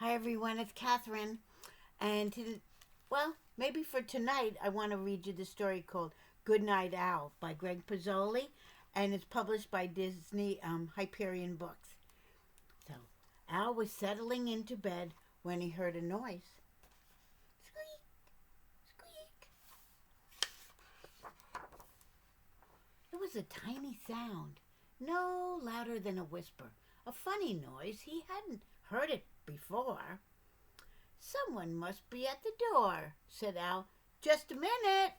Hi everyone, it's Catherine. And maybe for tonight I want to read you the story called Good Night Owl by Greg Pizzoli, and it's published by Disney Hyperion Books. So, Al was settling into bed when he heard a noise. Squeak, squeak. It was a tiny sound, no louder than a whisper. A funny noise. He hadn't heard it before. Someone must be at the door, said Al. Just a minute.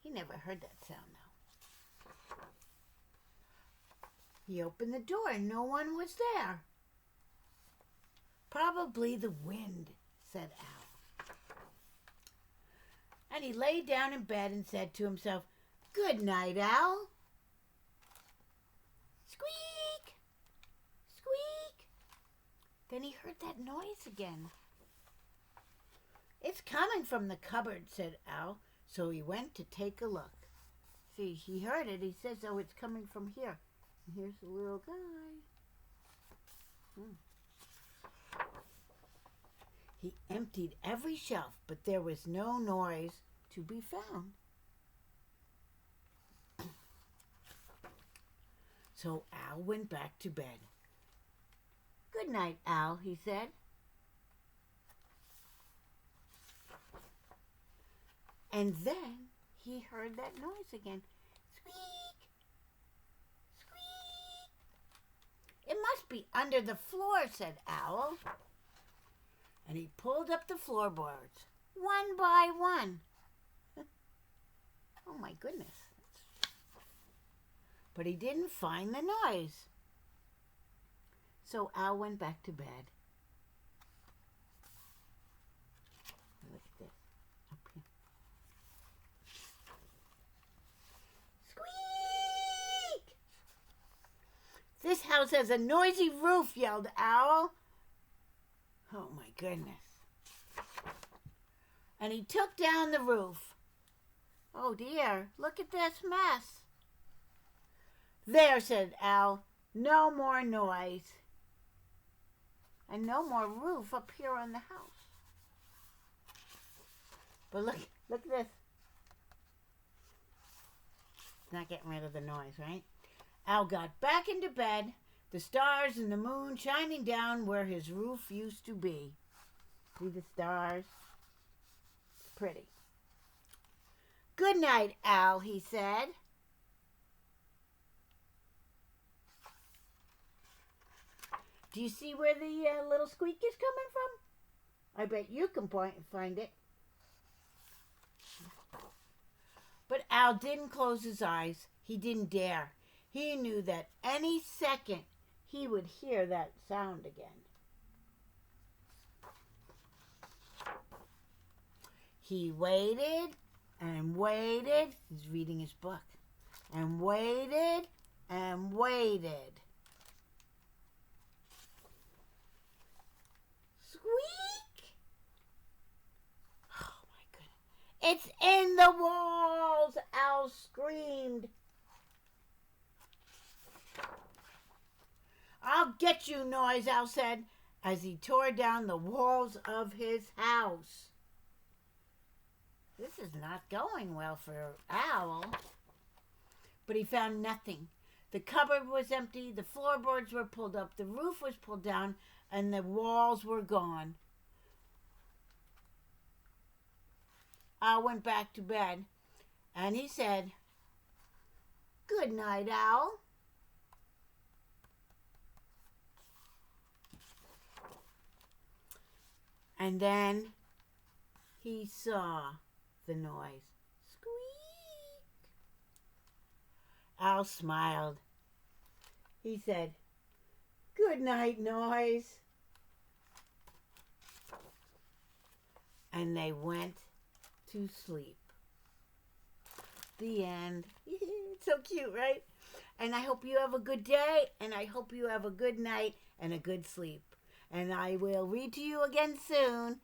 He never heard that sound, though. He opened the door and no one was there. Probably the wind, said Al. And he lay down in bed and said to himself, Good night, Al. Squeak! Squeak! Then he heard that noise again. It's coming from the cupboard, said Al, so he went to take a look. See, he heard it. He says, oh, it's coming from here. And here's the little guy. He emptied every shelf, but there was no noise to be found. So Al went back to bed. Good night, Al, he said. And then he heard that noise again. Squeak! Squeak! It must be under the floor, said Owl. And he pulled up the floorboards, one by one. Oh my goodness. But he didn't find the noise. So Al went back to bed. Look at this. Up here. Squeak! This house has a noisy roof, yelled Owl. Oh my goodness. And he took down the roof. Oh dear, look at this mess. There, said Al, no more noise. And no more roof up here on the house. But look at this. It's not getting rid of the noise, right? Al got back into bed, the stars and the moon shining down where his roof used to be. See the stars? It's pretty. Good night, Al, he said. Do you see where the little squeak is coming from? I bet you can point and find it. But Al didn't close his eyes. He didn't dare. He knew that any second he would hear that sound again. He waited and waited. He's reading his book. And waited and waited. Squeak! Oh my goodness. It's in the walls, Al screamed. I'll get you, noise, Al said, as he tore down the walls of his house. This is not going well for Owl. But he found nothing. The cupboard was empty, the floorboards were pulled up, the roof was pulled down, and the walls were gone. Owl went back to bed, and he said, Good night, Owl. And then he saw the noise. Squeak! Owl smiled. He said, Good night, noise. And they went to sleep. The end. It's so cute, right? And I hope you have a good day, and I hope you have a good night and a good sleep. And I will read to you again soon.